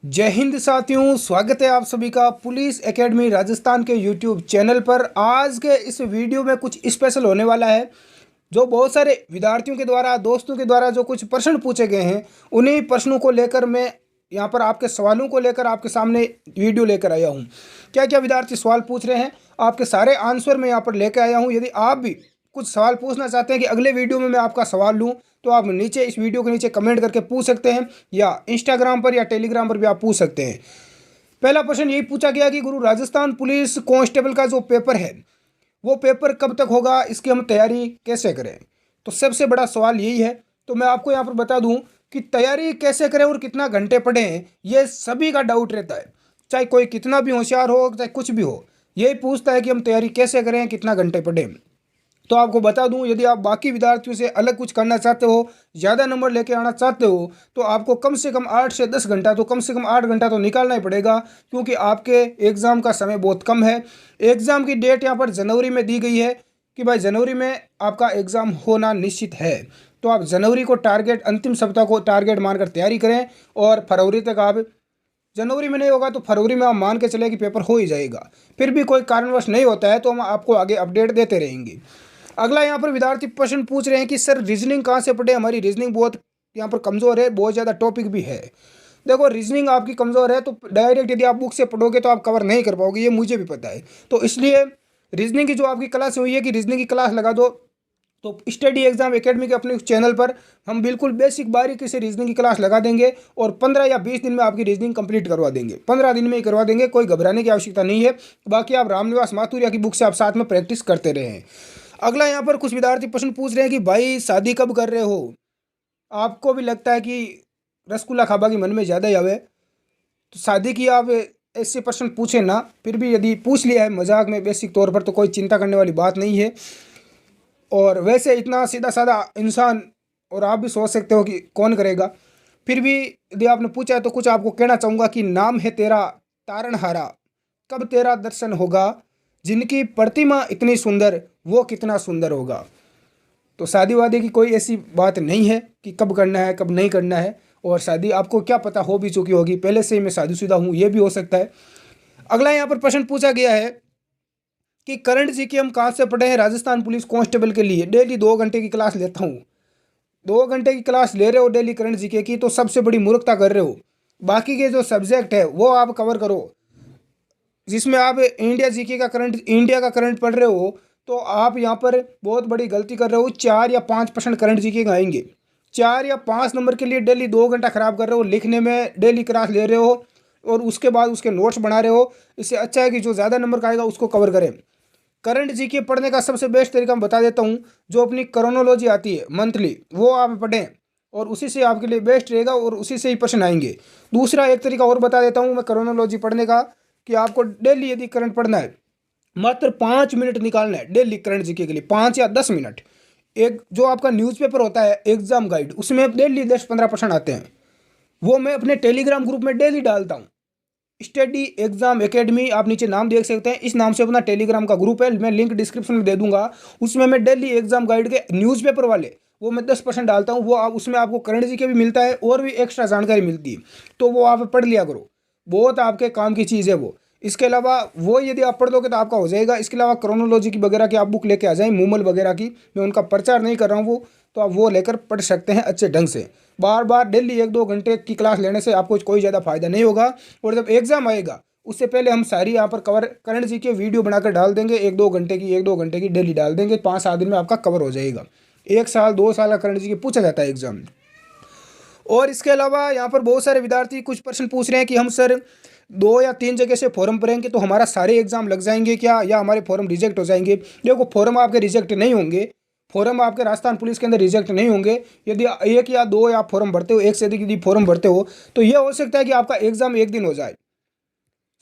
जय हिंद साथियों, स्वागत है आप सभी का पुलिस एकेडमी राजस्थान के यूट्यूब चैनल पर। आज के इस वीडियो में कुछ स्पेशल होने वाला है। जो बहुत सारे विद्यार्थियों के द्वारा, दोस्तों के द्वारा जो कुछ प्रश्न पूछे गए हैं, उन्हीं प्रश्नों को लेकर मैं यहाँ पर आपके सवालों को लेकर आपके सामने वीडियो लेकर आया हूँ। क्या क्या विद्यार्थी सवाल पूछ रहे हैं, आपके सारे आंसर मैं यहाँ पर लेकर आया हूँ। यदि आप भी कुछ सवाल पूछना चाहते हैं कि अगले वीडियो में मैं आपका सवाल लूँ, तो आप नीचे इस वीडियो के नीचे कमेंट करके पूछ सकते हैं, या इंस्टाग्राम पर या टेलीग्राम पर भी आप पूछ सकते हैं। पहला प्रश्न यही पूछा गया कि गुरु, राजस्थान पुलिस कांस्टेबल का जो पेपर है वो पेपर कब तक होगा, इसकी हम तैयारी कैसे करें। तो सबसे बड़ा सवाल यही है। तो मैं आपको यहाँ पर बता दूँ कि तैयारी कैसे करें और कितना घंटे पढ़ें, ये सभी का डाउट रहता है। चाहे कोई कितना भी होशियार हो, चाहे कुछ भी हो, यही पूछता है कि हम तैयारी कैसे करें, कितना घंटे पढ़ें। तो आपको बता दूं, यदि आप बाकी विद्यार्थियों से अलग कुछ करना चाहते हो, ज़्यादा नंबर लेके आना चाहते हो, तो आपको कम से कम 8 से 10 घंटा, तो कम से कम 8 घंटा तो निकालना ही पड़ेगा, क्योंकि आपके एग्ज़ाम का समय बहुत कम है। एग्ज़ाम की डेट यहाँ पर जनवरी में दी गई है कि भाई जनवरी में आपका एग्ज़ाम होना निश्चित है। तो आप जनवरी को टारगेट, अंतिम सप्ताह को टारगेट मानकर तैयारी करें, और फरवरी तक आप, जनवरी में नहीं होगा तो फरवरी में आप मान के चले कि पेपर हो ही जाएगा। फिर भी कोई कारणवश नहीं होता है तो हम आपको आगे अपडेट देते रहेंगे। अगला यहाँ पर विद्यार्थी प्रश्न पूछ रहे हैं कि सर रीजनिंग कहाँ से पढ़े, हमारी रीजनिंग बहुत यहाँ पर कमज़ोर है, बहुत ज़्यादा टॉपिक भी है। देखो, रीजनिंग आपकी कमज़ोर है तो डायरेक्ट यदि आप बुक से पढ़ोगे तो आप कवर नहीं कर पाओगे, ये मुझे भी पता है। तो इसलिए रीजनिंग की जो आपकी क्लास हुई है कि रीजनिंग की क्लास लगा दो। तो स्टडी एग्जाम एकेडमी के अपने चैनल पर हम बिल्कुल बेसिक बारीकी से रीजनिंग की क्लास लगा देंगे, और 15 या 20 दिन में आपकी रीजनिंग कंप्लीट करवा देंगे। 15 दिन में ही करवा देंगे, कोई घबराने की आवश्यकता नहीं है। बाकी आप रामनिवास माथुरिया की बुक से आप साथ में प्रैक्टिस करते रहें। अगला यहाँ पर कुछ विद्यार्थी प्रश्न पूछ रहे हैं कि भाई शादी कब कर रहे हो। आपको भी लगता है कि रसगुल्ला खाबा की मन में ज़्यादा ही आवे, तो शादी की आप ऐसे प्रश्न पूछे ना। फिर भी यदि पूछ लिया है मजाक में, बेसिक तौर पर, तो कोई चिंता करने वाली बात नहीं है। और वैसे इतना सीधा साधा इंसान, और आप भी सोच सकते हो कि कौन करेगा। फिर भी यदि आपने पूछा है तो कुछ आपको कहना चाहूँगा कि नाम है तेरा तारणहारा, कब तेरा दर्शन होगा, जिनकी प्रतिमा इतनी सुंदर वो कितना सुंदर होगा। तो शादी वादी की कोई ऐसी बात नहीं है कि कब करना है कब नहीं करना है। और शादी आपको क्या पता, हो भी चुकी होगी, पहले से ही मैं शादीशुदा हूँ, ये भी हो सकता है। अगला यहाँ पर प्रश्न पूछा गया है कि करंट जीके हम कहाँ से पढ़े हैं राजस्थान पुलिस कांस्टेबल के लिए। डेली 2 घंटे की क्लास लेता हूँ। 2 घंटे की क्लास ले रहे हो डेली करंट जीके की, तो सबसे बड़ी मूर्खता कर रहे हो। बाकी के जो सब्जेक्ट है वो आप कवर करो, जिसमें आप इंडिया का करंट पढ़ रहे हो, तो आप यहाँ पर बहुत बड़ी गलती कर रहे हो। 4 या 5% करंट जीके का आएंगे। 4 या 5 नंबर के लिए डेली 2 घंटा खराब कर रहे हो, लिखने में डेली क्लास ले रहे हो, और उसके बाद उसके नोट्स बना रहे हो। इससे अच्छा है कि जो ज़्यादा नंबर का आएगा उसको कवर करें। करंट जीके पढ़ने का सबसे बेस्ट तरीका मैं बता देता हूँ। जो अपनी क्रोनोलॉजी आती है मंथली, वो आप पढ़ें, और उसी से आपके लिए बेस्ट रहेगा, और उसी से ही प्रश्न आएंगे। दूसरा एक तरीका और बता देता हूँ मैं क्रोनोलॉजी पढ़ने का, कि आपको डेली यदि करंट पढ़ना है, मात्र 5 मिनट निकालना है डेली करंट जीके के लिए, 5 या 10 मिनट। एक जो आपका न्यूज़पेपर होता है एग्जाम गाइड, उसमें डेली 10-15% आते हैं, वो मैं अपने टेलीग्राम ग्रुप में डेली डालता हूँ। स्टडी एग्जाम एकेडमी, आप नीचे नाम देख सकते हैं, इस नाम से अपना टेलीग्राम का ग्रुप है, मैं लिंक डिस्क्रिप्शन में दे दूंगा। उसमें मैं डेली एग्जाम गाइड के न्यूज़पेपर वाले वो मैं 10% डालता हूँ। वो उसमें आपको करंट जी के भी मिलता है और भी एक्स्ट्रा जानकारी मिलती है, तो वो आप पढ़ लिया करो, बहुत आपके काम की चीज़ है वो। इसके अलावा वो यदि आप पढ़ लोगे तो आपका हो जाएगा। इसके अलावा क्रोनोलॉजी की वगैरह की आप बुक लेके आ जाएं, मूमल वगैरह की, मैं उनका प्रचार नहीं कर रहा हूँ वो, तो आप वो लेकर पढ़ सकते हैं अच्छे ढंग से। बार बार डेली 1-2 घंटे की क्लास लेने से आपको कोई ज़्यादा फायदा नहीं होगा। और जब एग्ज़ाम आएगा उससे पहले हम सारी यहाँ पर कवर करंट जी के वीडियो बनाकर डाल देंगे, 1-2 घंटे की डेली डाल देंगे। 5-7 दिन में आपका कवर हो जाएगा। 1 साल 2 साल का करंट जी के पूछा जाता है एग्जाम में। और इसके अलावा यहाँ पर बहुत सारे विद्यार्थी कुछ प्रश्न पूछ रहे हैं कि हम सर 2 या 3 जगह से फॉर्म भरेंगे तो हमारा सारे एग्जाम लग जाएंगे क्या, या हमारे फॉर्म रिजेक्ट हो जाएंगे। देखो, फॉर्म आपके रिजेक्ट नहीं होंगे, फॉर्म आपके राजस्थान पुलिस के अंदर रिजेक्ट नहीं होंगे। यदि 1 या 2 आप फॉर्म भरते हो, एक से अधिक यदि फॉर्म भरते हो, तो यह हो सकता है कि आपका एग्जाम एक दिन हो जाए।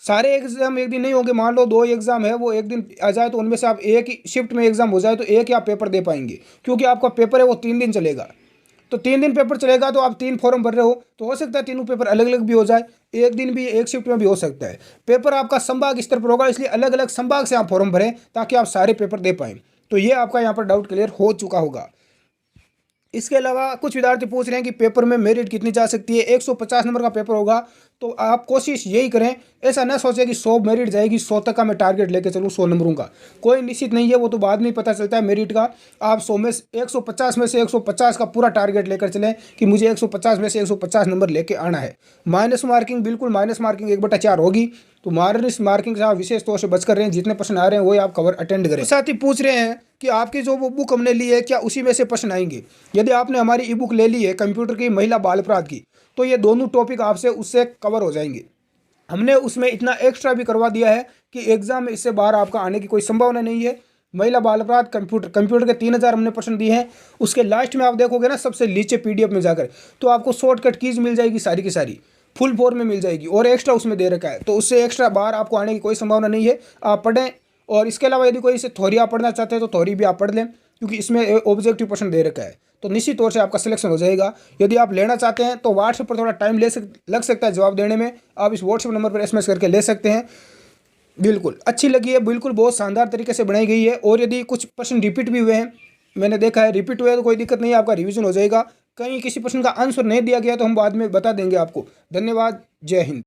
सारे एग्जाम एक दिन नहीं होंगे। मान लो 2 एग्जाम है, वो एक दिन आ जाए, तो उनमें से आप एक ही शिफ्ट में एग्जाम हो जाए तो एक ही आप पेपर दे पाएंगे, क्योंकि आपका पेपर है वो 3 दिन चलेगा। तो 3 दिन पेपर चलेगा, तो आप 3 फॉर्म भर रहे हो, तो हो सकता है तीनों पेपर अलग अलग भी हो जाए, एक दिन भी एक शिफ्ट में भी हो सकता है। पेपर आपका संभाग स्तर पर होगा, इसलिए अलग अलग संभाग से आप फॉर्म भरें ताकि आप सारे पेपर दे पाएं। तो ये आपका यहाँ पर डाउट क्लियर हो चुका होगा। इसके अलावा कुछ विद्यार्थी पूछ रहे हैं कि पेपर में मेरिट कितनी जा सकती है। 150 नंबर का पेपर होगा, तो आप कोशिश यही करें, ऐसा ना सोचें कि 100 मेरिट जाएगी, 100 तक का मैं टारगेट लेके चलूँ, 100 नंबरों का। कोई निश्चित नहीं है, वो तो बाद में ही पता चलता है मेरिट का। आप 100 में 150 में से 150 का पूरा टारगेट लेकर चलें कि मुझे 150 में से 150 नंबर लेके आना है। माइनस मार्किंग, बिल्कुल माइनस मार्किंग 1/4 होगी, तो माइनस मार्किंग से आप विशेष तौर से बच कर रहे हैं। जितने प्रश्न आ रहे हैं वही आप कवर अटेंड करें। साथ ही पूछ रहे हैं कि आपकी जो वो बुक हमने ली है क्या उसी में से प्रश्न आएंगे। यदि आपने हमारी ई बुक ले ली है कंप्यूटर की, महिला बाल अपराध की, तो ये दोनों टॉपिक आपसे उससे कवर हो जाएंगे। हमने उसमें इतना एक्स्ट्रा भी करवा दिया है कि एग्जाम में इससे बाहर आपका आने की कोई संभावना नहीं है। महिला बाल अपराध कंप्यूटर के 3000 हमने प्रश्न दिए हैं। उसके लास्ट में आप देखोगे ना, सबसे नीचे PDF में जाकर, तो आपको शॉर्टकट कीज मिल जाएगी, सारी की सारी फुल फॉर्म में मिल जाएगी, और एक्स्ट्रा उसमें दे रखा है। तो उससे एक्स्ट्रा बाहर आपको आने की कोई संभावना नहीं है, आप पढ़ें। और इसके अलावा यदि कोई इसे थ्योरी आप पढ़ना चाहते हैं तो थ्योरी भी आप पढ़ लें, क्योंकि इसमें ऑब्जेक्टिव प्रश्न दे रखा है, तो निश्चित तौर से आपका सिलेक्शन हो जाएगा। यदि आप लेना चाहते हैं तो व्हाट्सएप पर थोड़ा टाइम लग सकता है जवाब देने में। आप इस व्हाट्सएप नंबर पर SMS करके ले सकते हैं। बिल्कुल अच्छी लगी है, बिल्कुल बहुत शानदार तरीके से बनाई गई है। और यदि कुछ प्रश्न रिपीट भी हुए हैं, मैंने देखा है रिपीट हुए, तो कोई दिक्कत नहीं है, आपका रिवीजन हो जाएगा। कहीं किसी प्रश्न का आंसर नहीं दिया गया तो हम बाद में बता देंगे आपको। धन्यवाद, जय हिंद।